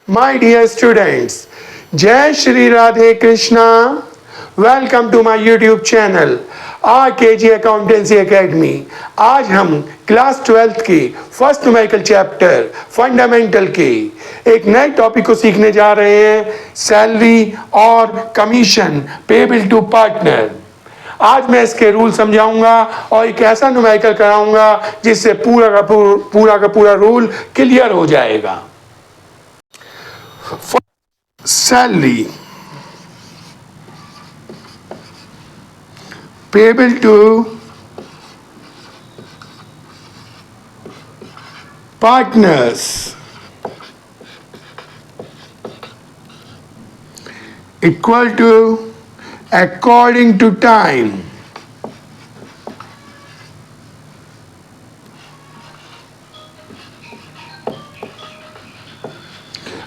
My dear students, Jai Shri Radhe Krishna. Welcome to my YouTube channel RKG Accountancy Academy. आज हम class 12th की first numerical chapter fundamental के एक नए topic को सीखने जा रहे हैं, सैलरी और कमीशन पेबल टू पार्टनर। आज मैं इसके रूल समझाऊंगा और एक ऐसा न्यूमेरिकल कराऊंगा जिससे पूरा का पूरा रूल क्लियर हो जाएगा। Salary payable to partners equal to according to time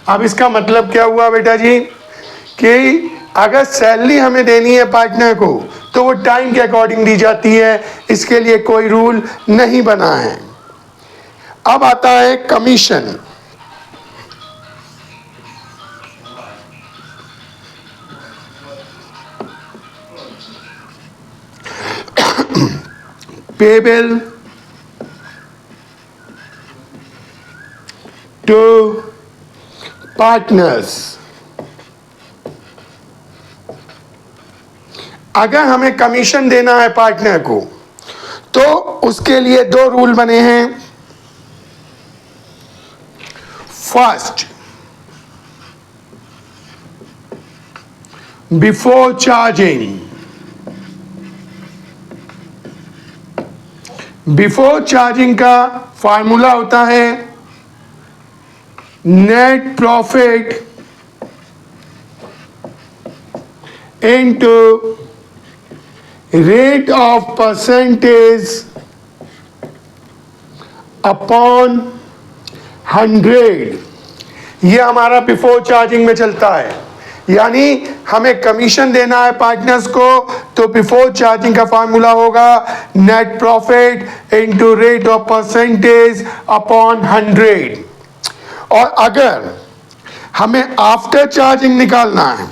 अब इसका मतलब क्या हुआ बेटा जी कि अगर सैलरी हमें देनी है पार्टनर को तो वो टाइम के अकॉर्डिंग दी जाती है, इसके लिए कोई रूल नहीं बना है। अब आता है कमीशन। Payable to partners. अगर हमें कमीशन देना है पार्टनर को तो उसके लिए दो रूल बने हैं। फर्स्ट, बिफोर चार्जिंग का फार्मूला होता है net profit into rate of percentage upon 100। ये हमारा बिफोर चार्जिंग में चलता है, यानी हमें कमीशन देना है पार्टनर्स को तो बिफोर चार्जिंग का फार्मूला होगा net profit into rate of percentage upon 100। और अगर हमें आफ्टर चार्जिंग निकालना है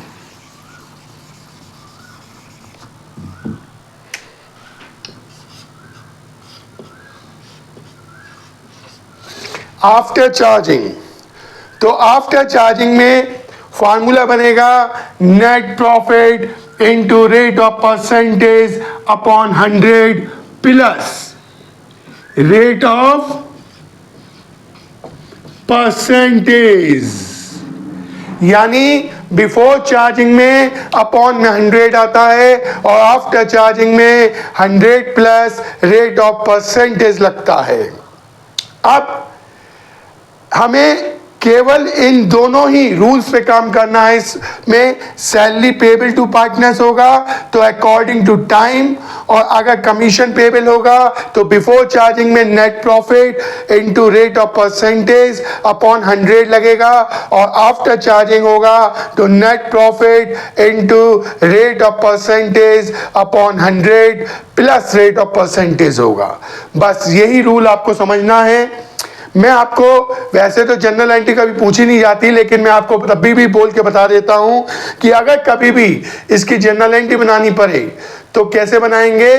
आफ्टर चार्जिंग में फॉर्मूला बनेगा net profit into rate of percentage upon 100 plus rate of percentage, यानी बिफोर चार्जिंग में अपॉन में 100 आता है और आफ्टर चार्जिंग में 100 प्लस रेट ऑफ परसेंटेज लगता है। अब हमें केवल इन दोनों ही रूल्स पे काम करना है। इसमें सैलरी पेबल टू पार्टनर्स होगा तो अकॉर्डिंग टू टाइम, और अगर कमीशन पेबल होगा तो बिफोर चार्जिंग में net profit into rate of percentage upon 100 लगेगा, और आफ्टर चार्जिंग होगा तो net profit into rate of percentage upon 100 plus rate of percentage होगा। बस यही रूल आपको समझना है। मैं आपको वैसे तो जनरल एंट्री कभी पूछी नहीं जाती, लेकिन मैं आपको तभी भी बोल के बता देता हूं कि अगर कभी भी इसकी जनरल एंट्री बनानी पड़े तो कैसे बनाएंगे।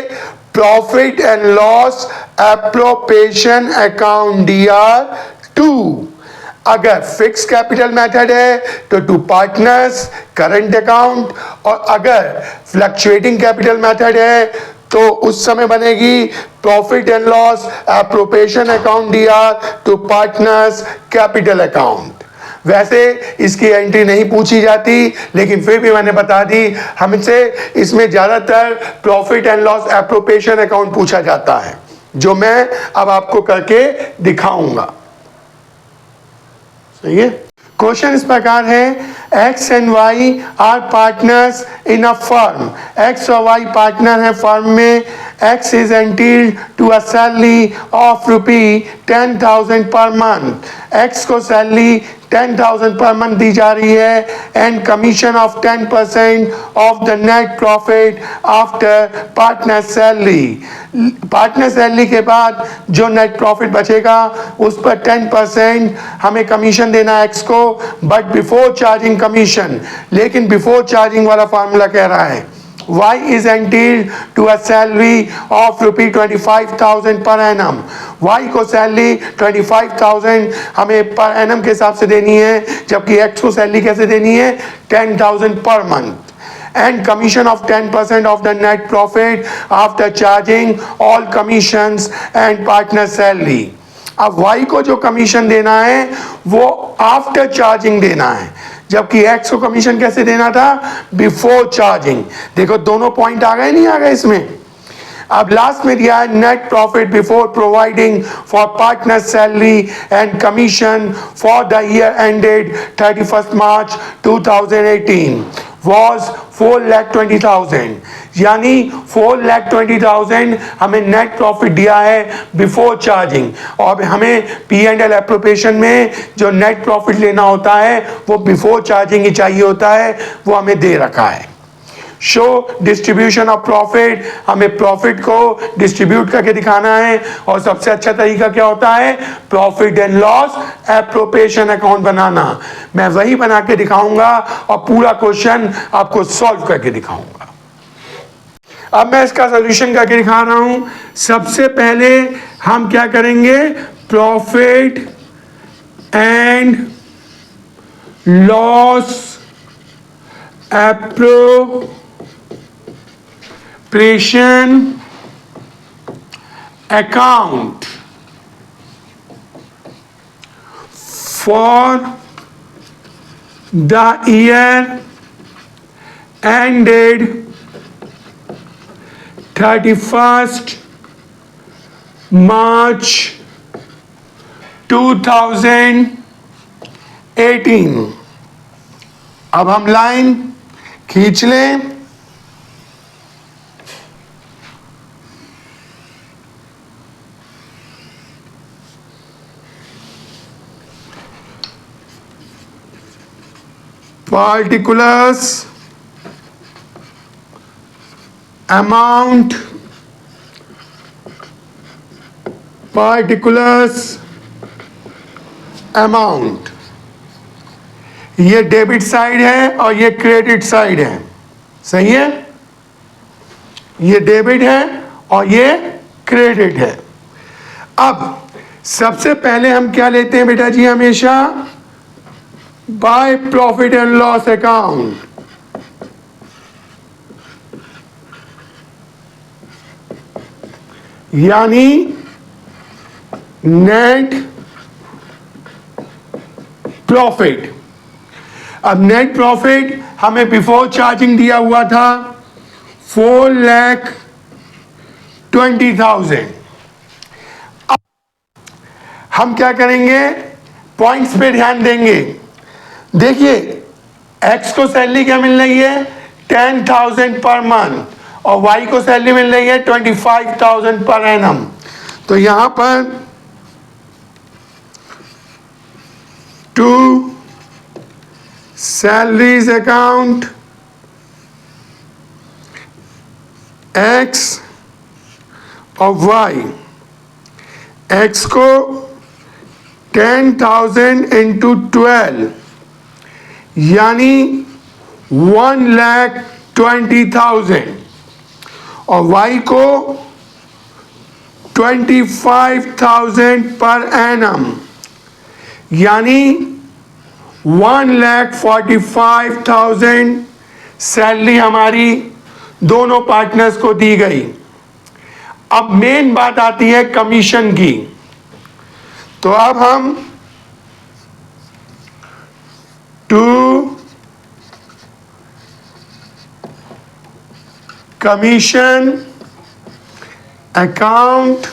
Profit and loss appropriation account DR2। अगर फिक्स कैपिटल मेथड है तो टू पार्टनर्स करंट अकाउंट, और अगर फ्लक्चुएटिंग कैपिटल मेथड है तो उस समय बनेगी profit and loss appropriation account DR to partners capital account. वैसे इसकी एंट्री नहीं पूछी जाती, लेकिन फिर भी मैंने बता दी, हमसे इसमें ज्यादातर profit and loss appropriation account पूछा जाता है, जो मैं अब आपको करके दिखाऊंगा। सही है। क्वेश्चन इस प्रकार है, X and Y are partners in a firm. X और Y पार्टनर हैं फर्म में। X is entitled to a salary of ₹10,000 per month. X को सैलरी 10,000 पर मंथ दी जा रही है and commission of 10% of the net profit after partner salary. Partner salary के बाद जो नेट प्रॉफिट बचेगा उस पर 10% हमें कमीशन देना है एक्स को, बट बिफोर चार्जिंग कमीशन। लेकिन बिफोर चार्जिंग वाला फार्मूला कह रहा है Y is entitled to a salary of rupee 25,000 per annum। Y को सैलरी 25,000 हमें पर एनम के हिसाब से देनी है, जबकि X को सैलरी कैसे देनी है 10,000 per month and commission of 10% of the net profit after charging all commissions and partner salary। अब Y को जो कमीशन देना है वो आफ्टर चार्जिंग देना है, जबकि X को कमीशन कैसे देना था बिफोर चार्जिंग। देखो दोनों पॉइंट आ गए नहीं आ गए इसमें। अब लास्ट में दिया है net profit before providing for partner salary and commission for the year ended 31 March 2018 was 4,20,000, यानी 4,20,000 हमें नेट प्रॉफिट दिया है बिफोर चार्जिंग, और हमें P&L एप्रोप्रिएशन में जो नेट प्रॉफिट लेना होता है वो बिफोर चार्जिंग ही चाहिए होता है, वो हमें दे रखा है। शो डिस्ट्रीब्यूशन ऑफ प्रॉफिट, हमें प्रॉफिट को डिस्ट्रीब्यूट करके दिखाना है, और सबसे अच्छा तरीका क्या होता है profit and loss appropriation account बनाना। मैं वही बना के दिखाऊंगा और पूरा क्वेश्चन आपको सॉल्व करके दिखाऊंगा। अब मैं इसका सॉल्यूशन करके दिखा रहा हूं। सबसे पहले हम क्या करेंगे profit and loss appropriation account for the year ended 31st March 2018। अब हम लाइन खींच लें। particulars amount, particulars amount, ये डेबिट साइड है और ये क्रेडिट साइड है, सही है। ये डेबिट है और ये क्रेडिट है। अब सबसे पहले हम क्या लेते हैं बेटा जी हमेशा by profit and loss account. यानी नेट प्रॉफिट। अब नेट प्रॉफिट हमें बिफोर चार्जिंग दिया हुआ था 4,20,000। अब हम क्या करेंगे पॉइंट्स पे ध्यान देंगे। देखिए एक्स को सैलरी क्या मिल रही है 10,000 पर मंथ और वाई को सैलरी मिल रही है 25,000 पर एनम। तो यहां पर टू सैलरीज अकाउंट एक्स और वाई। एक्स को 10,000 इंटू 12 यानी 1,20,000 और वाई को 25,000 पर एनम यानी 1,45,000 सैलरी हमारी दोनों पार्टनर्स को दी गई। अब मेन बात आती है कमीशन की। तो अब हम टू कमीशन अकाउंट,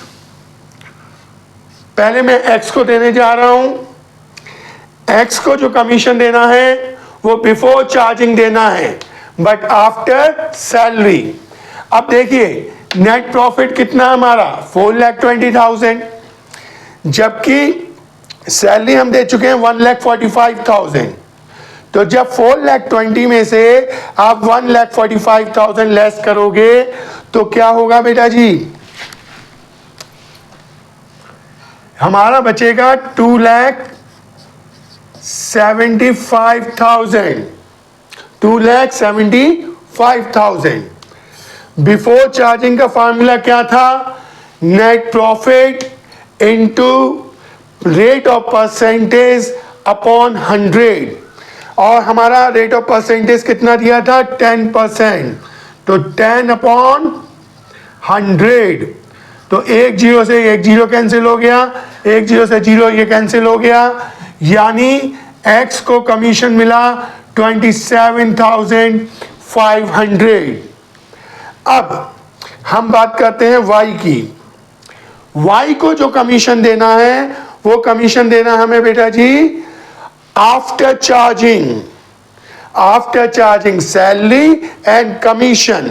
पहले मैं एक्स को देने जा रहा हूं। एक्स को जो कमीशन देना है वो बिफोर चार्जिंग देना है बट आफ्टर सैलरी। अब देखिए नेट प्रॉफिट कितना हमारा 4,20,000 जबकि सैलरी हम दे चुके हैं 1,45,000। तो जब 4,20,000 में से आप 1,45,000 लेस करोगे तो क्या होगा बेटा जी? हमारा बचेगा 2,75,000। 2,75,000। बिफोर चार्जिंग का फॉर्मूला क्या था? Net profit into rate of percentage upon 100, और हमारा रेट ऑफ परसेंटेज कितना दिया था? 10%। तो 10 अपॉन 100। तो एक जीरो से एक जीरो कैंसिल हो गया, एक जीरो से जीरो ये कैंसिल हो गया, यानी एक्स को कमीशन मिला 27,500। अब हम बात करते हैं वाई की। वाई को जो कमीशन देना है वो कमीशन देना हमें बेटा जी after charging salary and commission.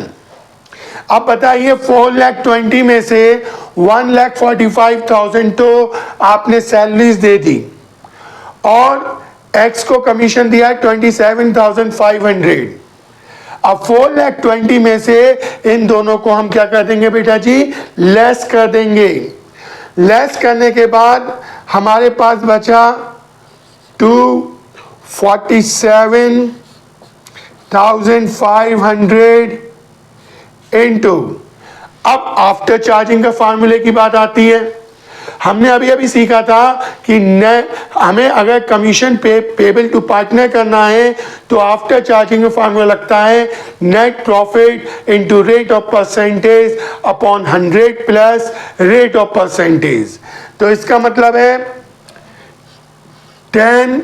अब बताइए 4,20,000 में से 1,45,000 तो आपने सैलरीज दे दी और एक्स को कमीशन दिया है 27,500। अब 4,20,000 में से इन दोनों को हम क्या कर देंगे बेटा जी? लेस कर देंगे। लेस करने के बाद हमारे पास बचा 247,500 इनटू, अब आफ्टर चार्जिंग का फार्मूले की बात आती है। हमने अभी अभी सीखा था कि हमें अगर कमीशन पेबल टू पार्टनर करना है तो आफ्टर चार्जिंग का फार्मूला लगता है net profit into rate of percentage upon 100 plus rate of percentage. तो इसका मतलब है 10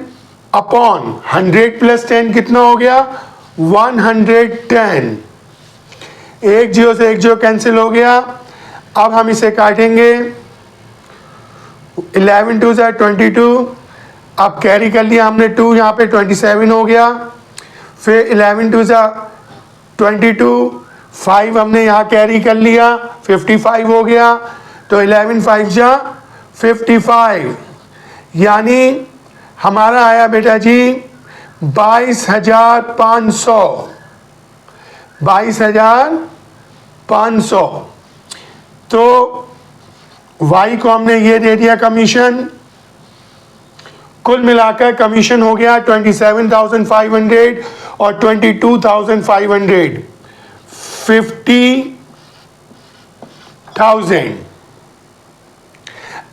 अपॉन 100 प्लस 10 कितना हो गया? 110। एक जीरो से एक जीरो कैंसिल हो गया। अब हम इसे काटेंगे, 11 2 22। अब कैरी कर लिया हमने 2, यहाँ पे 27 हो गया। फिर 11 2 22, 5 हमने यहाँ कैरी कर लिया, 55 हो गया। तो 11 5 55, यानी हमारा आया बेटा जी 22,500। 22,500। तो वाई को हमने ये दे दिया कमीशन। कुल मिलाकर कमीशन हो गया 27,500 और 22,500, 50,000।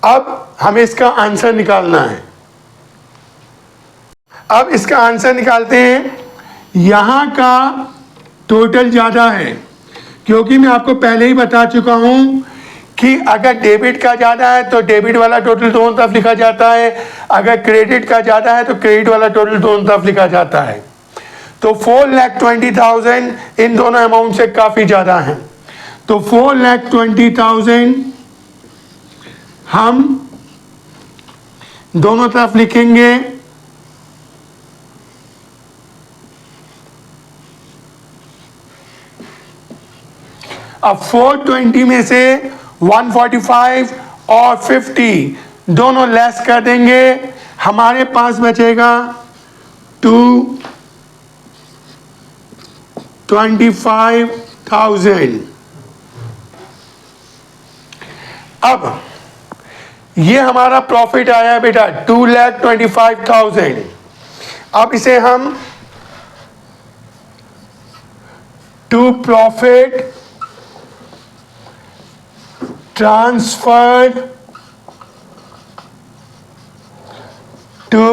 अब हमें इसका आंसर निकालना है। अब इसका आंसर निकालते हैं। यहां का टोटल ज़्यादा है क्योंकि मैं आपको पहले ही बता चुका हूं कि अगर डेबिट का ज़्यादा है तो डेबिट वाला टोटल दोनों तरफ लिखा जाता है, अगर क्रेडिट का ज़्यादा है तो क्रेडिट वाला टोटल दोनों तरफ लिखा जाता है। तो 4,20,000 इन दोनों अमाउंट से काफ़ी ज़्यादा है। तो 4,20,000 हम दोनों तरफ लिखेंगे। अब 420 में से 145 और 50 दोनों लेस कर देंगे, हमारे पास बचेगा 225,000। अब ये हमारा प्रॉफिट आया बेटा 2,25,000। अब इसे हम to profit transferred to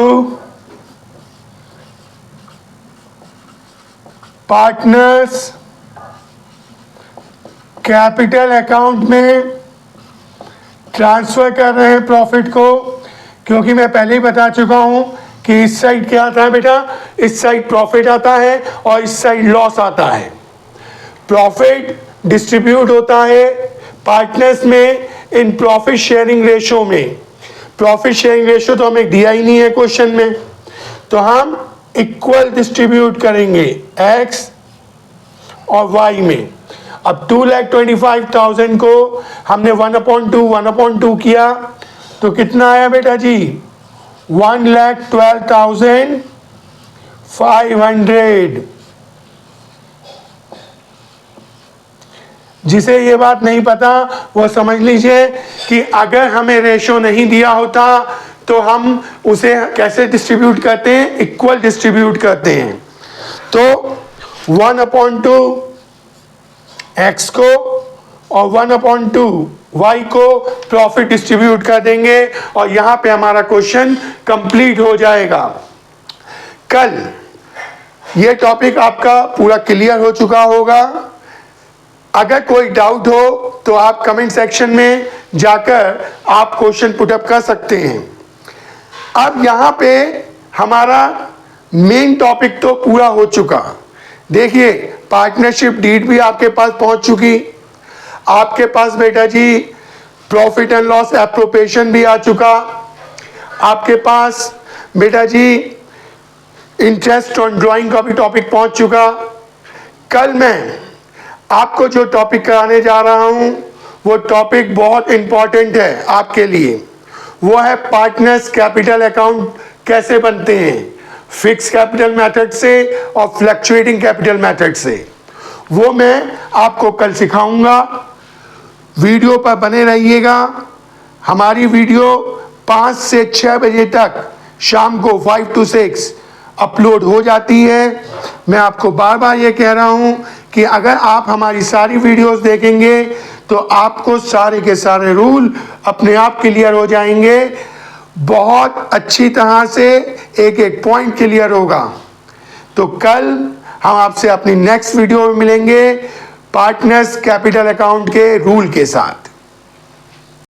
partners capital account में ट्रांसफर कर रहे हैं प्रॉफिट को, क्योंकि मैं पहले ही बता चुका हूं कि इस साइड क्या आता है बेटा? इस साइड प्रॉफिट आता है और इस साइड लॉस आता है। प्रॉफिट डिस्ट्रीब्यूट होता है पार्टनर्स में इन प्रॉफिट शेयरिंग रेशो में। प्रॉफिट शेयरिंग रेशो तो हमें दिया ही नहीं है क्वेश्चन में, तो हम इक्वल डिस्ट्रीब्यूट करेंगे एक्स और वाई में। अब 2,25,000 को हमने 1/2 किया तो कितना आया बेटा जी? 1,12,500। जिसे ये बात नहीं पता वो समझ लीजिए कि अगर हमें रेशो नहीं दिया होता तो हम उसे कैसे डिस्ट्रीब्यूट करते हैं, इक्वल डिस्ट्रीब्यूट करते हैं। तो 1/2 x को और 1/2 y को प्रॉफिट डिस्ट्रीब्यूट कर देंगे और यहां पे हमारा क्वेश्चन कंप्लीट हो जाएगा। कल ये टॉपिक आपका पूरा क्लियर हो चुका होगा। अगर कोई डाउट हो तो आप कमेंट सेक्शन में जाकर आप क्वेश्चन पुटअप कर सकते हैं। अब यहाँ पे हमारा मेन टॉपिक तो पूरा हो चुका। देखिए पार्टनरशिप डीड भी आपके पास पहुंच चुकी, आपके पास बेटा जी प्रॉफिट एंड लॉस एप्रोप्रिएशन भी आ चुका, आपके पास बेटा जी इंटरेस्ट ऑन ड्राइंग का भी टॉपिक पहुंच चुका। कल मैं आपको जो टॉपिक कराने जा रहा हूं वो टॉपिक बहुत इंपॉर्टेंट है आपके लिए। वो है पार्टनर्स कैपिटल अकाउंट कैसे बनते हैं, फिक्स कैपिटल मेथड से और फ्लक्चुएटिंग कैपिटल मेथड से। वो मैं आपको कल सिखाऊंगा। वीडियो पर बने रहिएगा। हमारी वीडियो 5 से 6 बजे तक शाम को 5 to 6 अपलोड हो जाती है। मैं आपको बार बार ये कह रहा हूँ कि अगर आप हमारी सारी वीडियोस देखेंगे तो आपको सारे के सारे रूल अपने आप क्लियर हो जाएंगे। बहुत अच्छी तरह से एक एक पॉइंट क्लियर होगा। तो कल हम आपसे अपनी नेक्स्ट वीडियो में मिलेंगे पार्टनर्स कैपिटल अकाउंट के रूल के साथ।